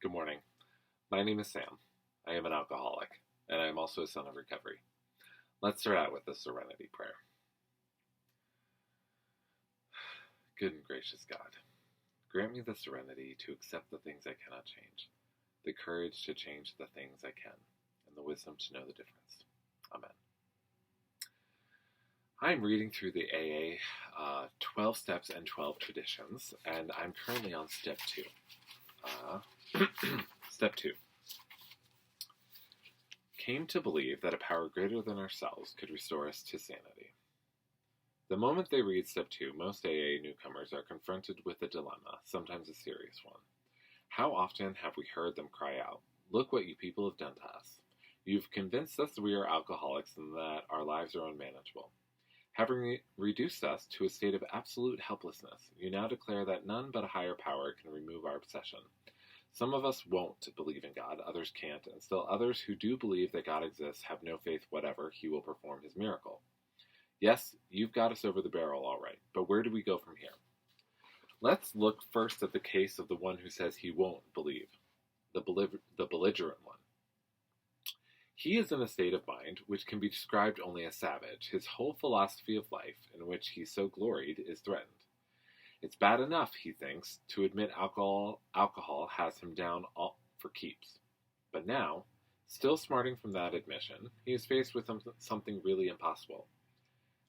Good morning. My name is Sam. I am an alcoholic, and I am also a son of recovery. Let's start out with the Serenity Prayer. Good and gracious God, grant me the serenity to accept the things I cannot change, the courage to change the things I can, and the wisdom to know the difference. Amen. I'm reading through the AA 12 Steps and 12 Traditions, and I'm currently on Step 2. Step 2. Came to believe that a power greater than ourselves could restore us to sanity. The moment they read Step 2, most AA newcomers are confronted with a dilemma, sometimes a serious one. How often have we heard them cry out, "Look what you people have done to us. You've convinced us we are alcoholics and that our lives are unmanageable. Having reduced us to a state of absolute helplessness, you now declare that none but a higher power can remove our obsession. Some of us won't believe in God, others can't, and still others who do believe that God exists have no faith whatever he will perform his miracle. Yes, you've got us over the barrel all right, but where do we go from here? Let's look first at the case of the one who says he won't believe, the belligerent one. He is in a state of mind which can be described only as savage. His whole philosophy of life, in which he so gloried, is threatened. It's bad enough, he thinks, to admit alcohol has him down all for keeps. But now, still smarting from that admission, he is faced with something really impossible.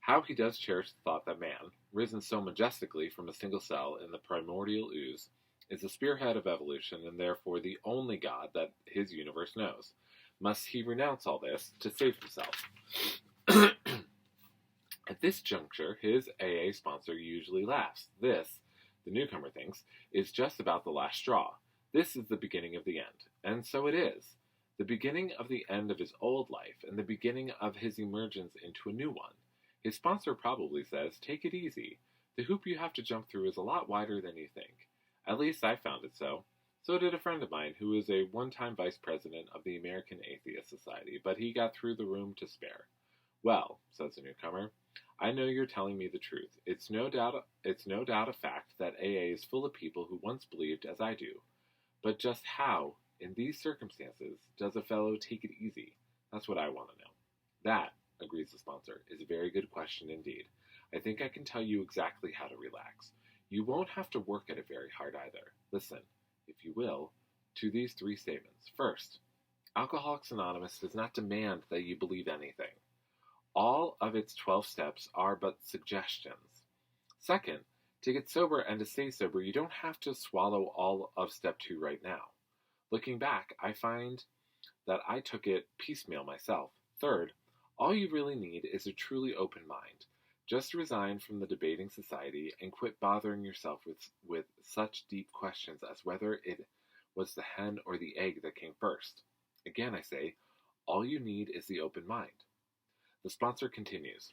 How he does cherish the thought that man, risen so majestically from a single cell in the primordial ooze, is the spearhead of evolution and therefore the only God that his universe knows. Must he renounce all this to save himself? At this juncture, his AA sponsor usually laughs. This, the newcomer thinks, is just about the last straw. This is the beginning of the end. And so it is. The beginning of the end of his old life and the beginning of his emergence into a new one. His sponsor probably says, take it easy. The hoop you have to jump through is a lot wider than you think. At least I found it so. So did a friend of mine who is a one-time vice president of the American Atheist Society, but he got through the room to spare. Well, says the newcomer, I know you're telling me the truth. It's no doubt a fact that AA is full of people who once believed as I do. But just how, in these circumstances, does a fellow take it easy? That's what I want to know. That, agrees the sponsor, is a very good question indeed. I think I can tell you exactly how to relax. You won't have to work at it very hard either. Listen, if you will, to these 3 statements. First, Alcoholics Anonymous does not demand that you believe anything. All of its 12 steps are but suggestions. Second, to get sober and to stay sober, you don't have to swallow all of Step 2 right now. Looking back, I find that I took it piecemeal myself. Third, all you really need is a truly open mind. Just resign from the debating society and quit bothering yourself with such deep questions as whether it was the hen or the egg that came first. Again, I say, all you need is the open mind. The sponsor continues.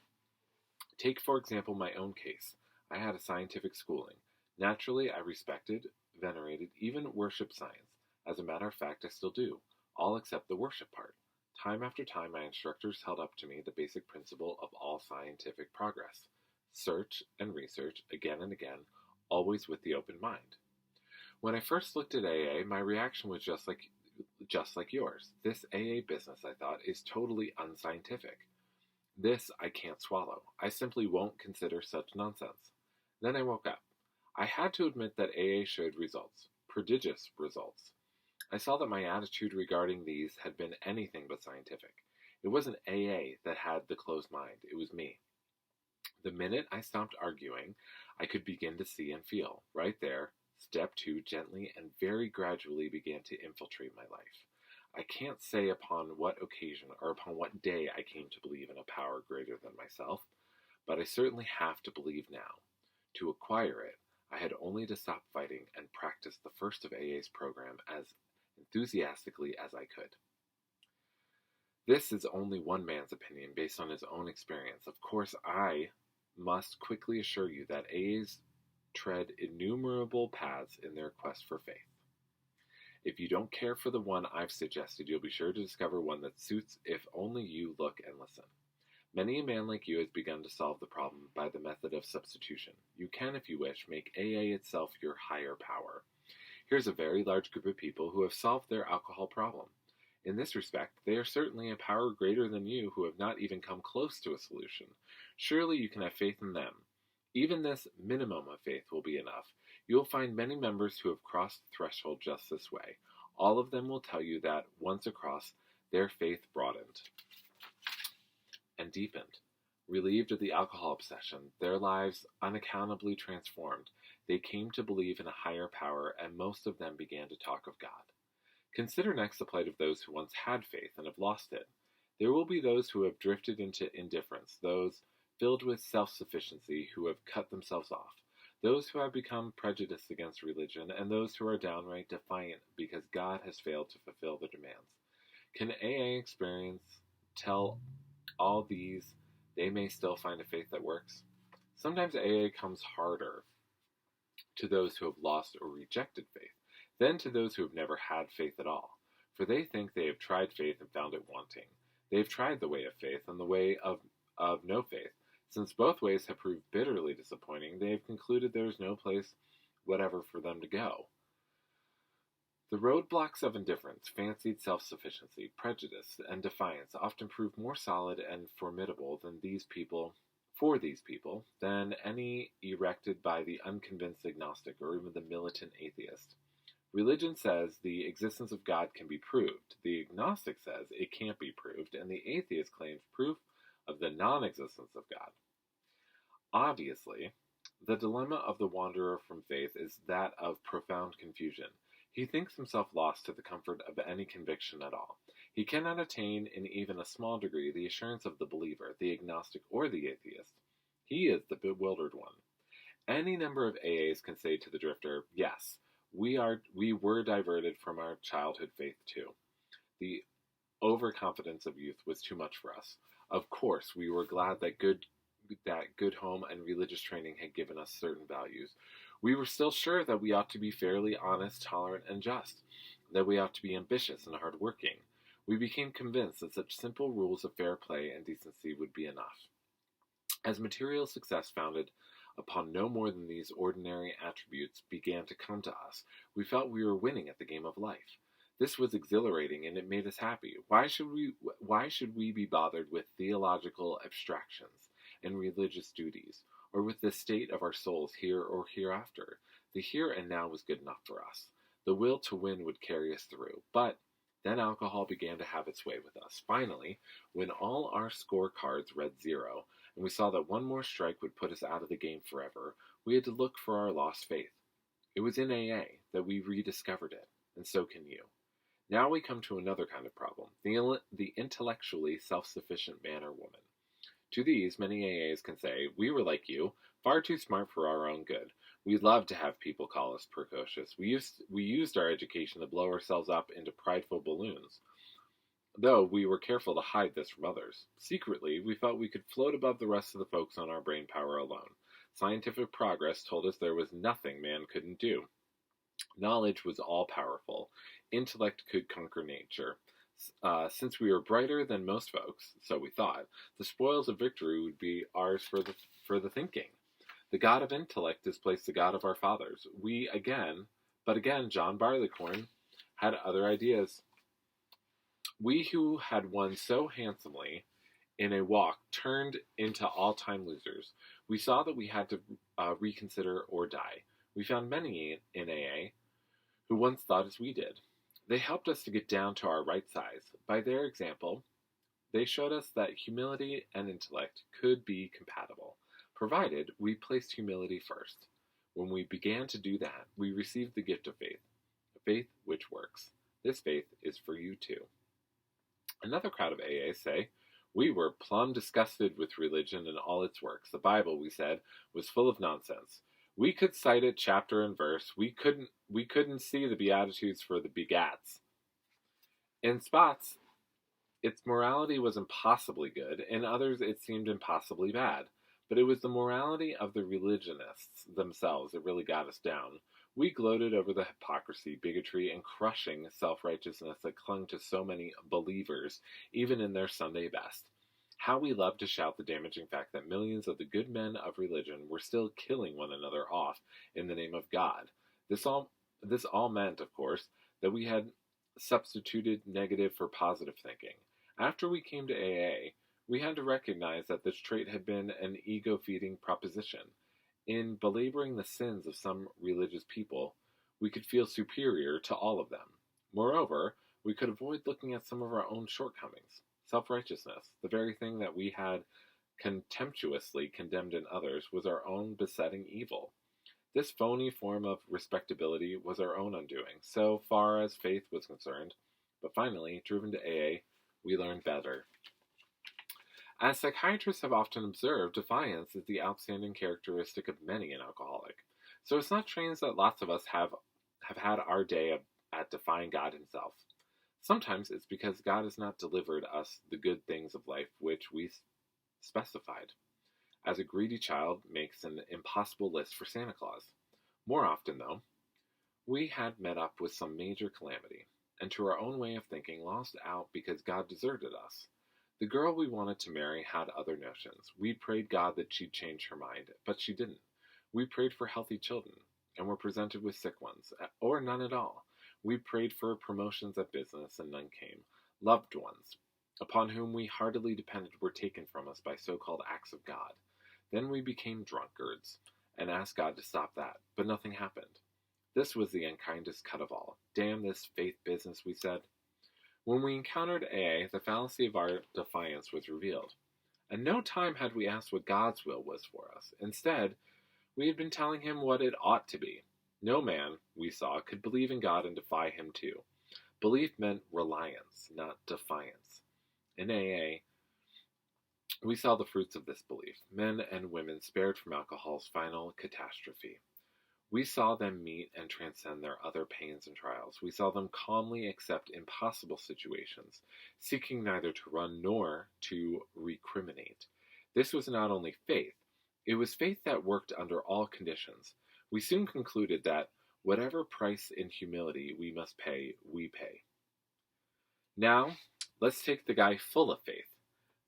Take, for example, my own case. I had a scientific schooling. Naturally, I respected, venerated, even worshipped science. As a matter of fact, I still do, all except the worship part. Time after time, my instructors held up to me the basic principle of all scientific progress. Search and research, again and again, always with the open mind. When I first looked at AA, my reaction was just like yours. This AA business, I thought, is totally unscientific. This I can't swallow. I simply won't consider such nonsense. Then I woke up. I had to admit that AA showed results. Prodigious results. I saw that my attitude regarding these had been anything but scientific. It wasn't AA that had the closed mind. It was me. The minute I stopped arguing, I could begin to see and feel. Right there, Step 2 gently and very gradually began to infiltrate my life. I can't say upon what occasion or upon what day I came to believe in a power greater than myself, but I certainly have to believe now. To acquire it, I had only to stop fighting and practice the first of AA's program as enthusiastically as I could. This is only one man's opinion based on his own experience. Of course, I must quickly assure you that AA's tread innumerable paths in their quest for faith. If you don't care for the one I've suggested, you'll be sure to discover one that suits if only you look and listen. Many a man like you has begun to solve the problem by the method of substitution. You can, if you wish, make AA itself your higher power. Here's a very large group of people who have solved their alcohol problem. In this respect, they are certainly a power greater than you who have not even come close to a solution. Surely you can have faith in them. Even this minimum of faith will be enough. You will find many members who have crossed the threshold just this way. All of them will tell you that, once across, their faith broadened and deepened. Relieved of the alcohol obsession, their lives unaccountably transformed. They came to believe in a higher power, and most of them began to talk of God. Consider next the plight of those who once had faith and have lost it. There will be those who have drifted into indifference, those filled with self-sufficiency who have cut themselves off, those who have become prejudiced against religion, and those who are downright defiant because God has failed to fulfill their demands. Can AA experience tell all these they may still find a faith that works? Sometimes AA comes harder to those who have lost or rejected faith than to those who have never had faith at all, for they think they have tried faith and found it wanting. They have tried the way of faith and the way of no faith. Since both ways have proved bitterly disappointing, they have concluded there is no place whatever for them to go. The roadblocks of indifference, fancied self-sufficiency, prejudice, and defiance often prove more solid and formidable than for these people than any erected by the unconvinced agnostic or even the militant atheist. Religion says the existence of God can be proved. The agnostic says it can't be proved, and the atheist claims proof of the non-existence of God. Obviously, the dilemma of the wanderer from faith is that of profound confusion. He thinks himself lost to the comfort of any conviction at all. He cannot attain in even a small degree the assurance of the believer, the agnostic, or the atheist. He is the bewildered one. Any number of AAs can say to the drifter, yes, we were diverted from our childhood faith too. The overconfidence of youth was too much for us. Of course, we were glad that good home and religious training had given us certain values. We were still sure that we ought to be fairly honest, tolerant, and just, that we ought to be ambitious and hard-working. We became convinced that such simple rules of fair play and decency would be enough. As material success founded upon no more than these ordinary attributes began to come to us, we felt we were winning at the game of life. This was exhilarating, and it made us happy. Why should we be bothered with theological abstractions and religious duties, or with the state of our souls here or hereafter? The here and now was good enough for us. The will to win would carry us through. But then alcohol began to have its way with us. Finally, when all our scorecards read 0, and we saw that one more strike would put us out of the game forever, we had to look for our lost faith. It was in AA that we rediscovered it, and so can you. Now we come to another kind of problem, the intellectually self-sufficient man or woman. To these, many AAs can say, we were like you, far too smart for our own good. We loved to have people call us precocious. We used our education to blow ourselves up into prideful balloons, though we were careful to hide this from others. Secretly, we felt we could float above the rest of the folks on our brain power alone. Scientific progress told us there was nothing man couldn't do. Knowledge was all-powerful. Intellect could conquer nature. Since we were brighter than most folks, so we thought, the spoils of victory would be ours for the thinking. The God of intellect displaced the God of our fathers. But again, John Barleycorn had other ideas. We who had won so handsomely in a walk turned into all-time losers. We saw that we had to reconsider or die. We found many in AA who once thought as we did. They helped us to get down to our right size. By their example, they showed us that humility and intellect could be compatible, provided we placed humility first. When we began to do that, we received the gift of faith, a faith which works. This faith is for you too. Another crowd of AA say, we were plumb disgusted with religion and all its works. The Bible, we said, was full of nonsense. We could cite it chapter and verse. We couldn't see the Beatitudes for the begats. In spots, its morality was impossibly good. In others, it seemed impossibly bad. But it was the morality of the religionists themselves that really got us down. We gloated over the hypocrisy, bigotry, and crushing self-righteousness that clung to so many believers, even in their Sunday best. How we loved to shout the damaging fact that millions of the good men of religion were still killing one another off in the name of God. This This all meant, of course, that we had substituted negative for positive thinking. After we came to AA, we had to recognize that this trait had been an ego feeding proposition. In belaboring the sins of some religious people, we could feel superior to all of them. Moreover, we could avoid looking at some of our own shortcomings. Self righteousness, the very thing that we had contemptuously condemned in others, was our own besetting evil. This phony form of respectability was our own undoing, so far as faith was concerned. But finally, driven to AA, we learned better. As psychiatrists have often observed, defiance is the outstanding characteristic of many an alcoholic. So it's not strange that lots of us have had our day at defying God himself. Sometimes it's because God has not delivered us the good things of life which we specified, as a greedy child makes an impossible list for Santa Claus. More often, though, we had met up with some major calamity, and to our own way of thinking lost out because God deserted us. The girl we wanted to marry had other notions. We prayed God that she'd change her mind, but she didn't. We prayed for healthy children, and were presented with sick ones, or none at all. We prayed for promotions at business, and none came. Loved ones, upon whom we heartily depended, were taken from us by so-called acts of God. Then we became drunkards, and asked God to stop that, but nothing happened. This was the unkindest cut of all. Damn this faith business, we said. When we encountered AA, the fallacy of our defiance was revealed. At no time had we asked what God's will was for us. Instead, we had been telling him what it ought to be. No man, we saw, could believe in God and defy him too. Belief meant reliance, not defiance. In AA, we saw the fruits of this belief, men and women spared from alcohol's final catastrophe. We saw them meet and transcend their other pains and trials. We saw them calmly accept impossible situations, seeking neither to run nor to recriminate. This was not only faith, it was faith that worked under all conditions. We soon concluded that whatever price in humility we must pay, we pay. Now, let's take the guy full of faith,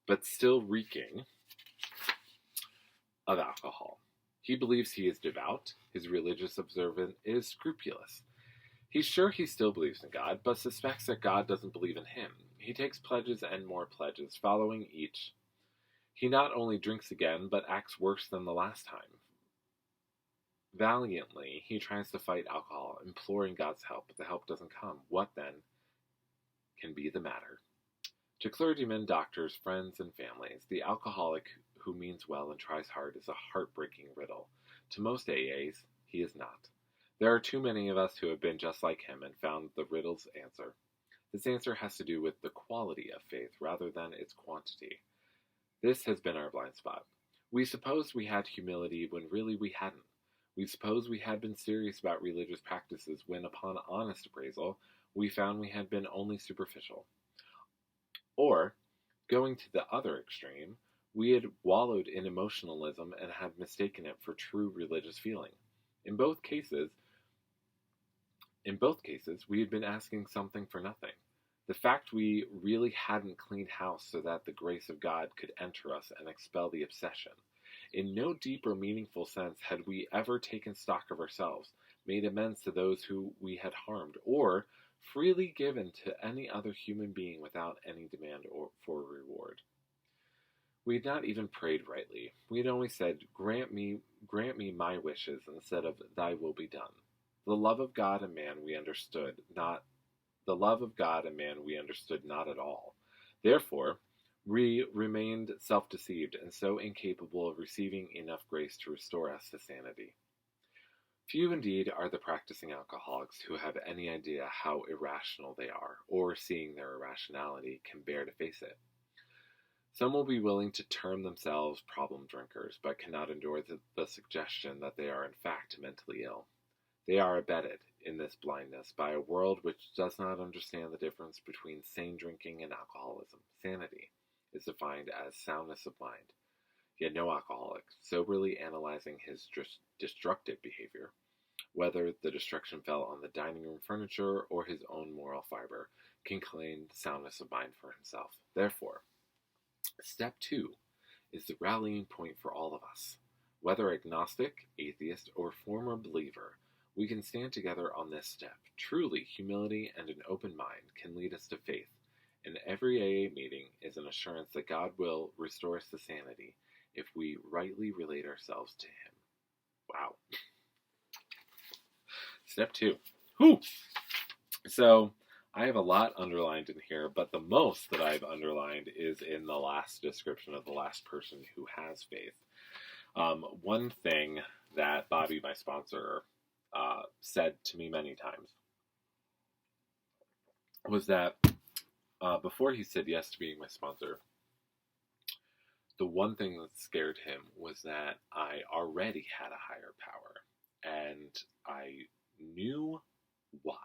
but still reeking of alcohol. He believes he is devout, his religious observance is scrupulous. He's sure he still believes in God, but suspects that God doesn't believe in him. He takes pledges and more pledges, following each. He not only drinks again, but acts worse than the last time. Valiantly, he tries to fight alcohol, imploring God's help, but the help doesn't come. What, then, can be the matter? To clergymen, doctors, friends, and families, the alcoholic who means well and tries hard is a heartbreaking riddle. To most AAs, he is not. There are too many of us who have been just like him and found the riddle's answer. This answer has to do with the quality of faith rather than its quantity. This has been our blind spot. We supposed we had humility when really we hadn't. We supposed we had been serious about religious practices when, upon honest appraisal, we found we had been only superficial. Or, going to the other extreme, we had wallowed in emotionalism and had mistaken it for true religious feeling. In both cases, we had been asking something for nothing. The fact we really hadn't cleaned house so that the grace of God could enter us and expel the obsession. In no deep or meaningful sense had we ever taken stock of ourselves, made amends to those who we had harmed, or freely given to any other human being without any demand for reward. We had not even prayed rightly. We had only said, grant me my wishes, instead of thy will be done. The love of God and man we understood not at all. Therefore, we remained self-deceived and so incapable of receiving enough grace to restore us to sanity. Few indeed are the practicing alcoholics who have any idea how irrational they are, or seeing their irrationality can bear to face it. Some will be willing to term themselves problem drinkers, but cannot endure the suggestion that they are in fact mentally ill. They are abetted in this blindness by a world which does not understand the difference between sane drinking and alcoholism. Sanity is defined as soundness of mind. Yet no alcoholic, soberly analyzing his destructive behavior, whether the destruction fell on the dining room furniture or his own moral fiber, can claim soundness of mind for himself. Therefore, step 2 is the rallying point for all of us. Whether agnostic, atheist, or former believer, We can stand together on this step. Truly, humility and an open mind can lead us to faith, and every AA meeting is an assurance that God will restore us to sanity if we rightly relate ourselves to Him. Wow. Step 2. Whew! So, I have a lot underlined in here, but the most that I've underlined is in the last description of the last person who has faith. One thing that Bobby, my sponsor, said to me many times was that before he said yes to being my sponsor, the one thing that scared him was that I already had a higher power, and I knew why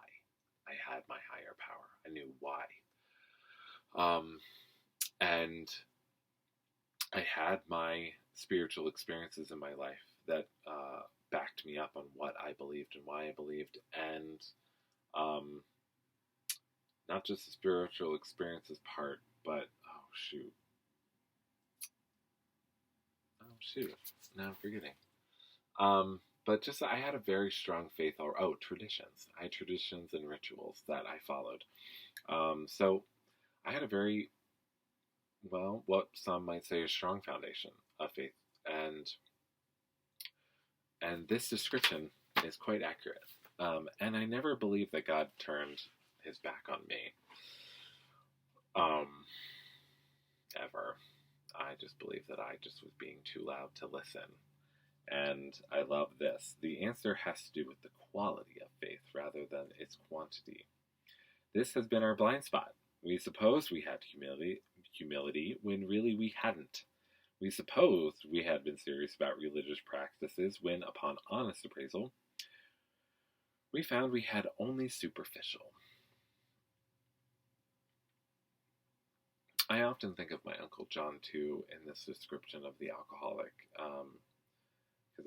I had my higher power. I knew why. And I had my spiritual experiences in my life that backed me up on what I believed and why I believed, and not just the spiritual experiences part, but now I'm forgetting. But just I had a very strong faith, traditions. I had traditions and rituals that I followed. So I had a very, well, what some might say a strong foundation of faith, and this description is quite accurate. And I never believed that God turned His back on me. Ever. I just believed that I just was being too loud to listen. And I love this. The answer has to do with the quality of faith rather than its quantity. This has been our blind spot. We supposed we had humility when really we hadn't. We supposed we had been serious about religious practices when, upon honest appraisal, we found we had only superficial. I often think of my Uncle John, too, in this description of the alcoholic, because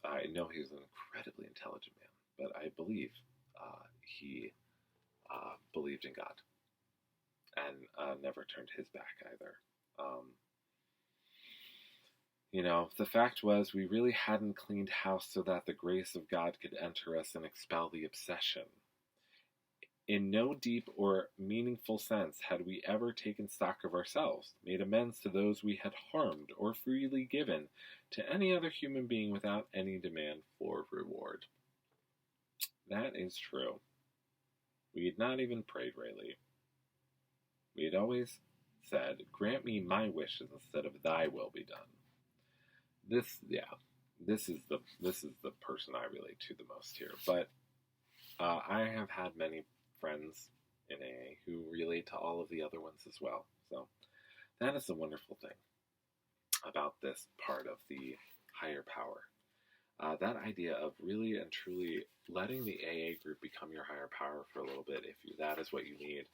I know he was an incredibly intelligent man, but I believe he believed in God and never turned his back either. The fact was we really hadn't cleaned house so that the grace of God could enter us and expel the obsession. In no deep or meaningful sense had we ever taken stock of ourselves, made amends to those we had harmed, or freely given to any other human being without any demand for reward. That is true. We had not even prayed rightly. We had always said, "Grant me my wishes instead of thy will be done." This is the person I relate to the most here. But I have had many friends in AA who relate to all of the other ones as well. So that is the wonderful thing about this part of the higher power. That idea of really and truly letting the AA group become your higher power for a little bit, if that is what you need,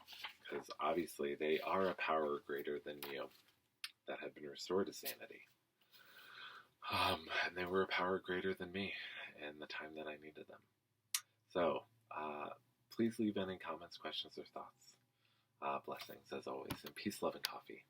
because obviously they are a power greater than you that have been restored to sanity. And they were a power greater than me in the time that I needed them. So, please leave any comments, questions, or thoughts. Blessings, as always, and peace, love, and coffee.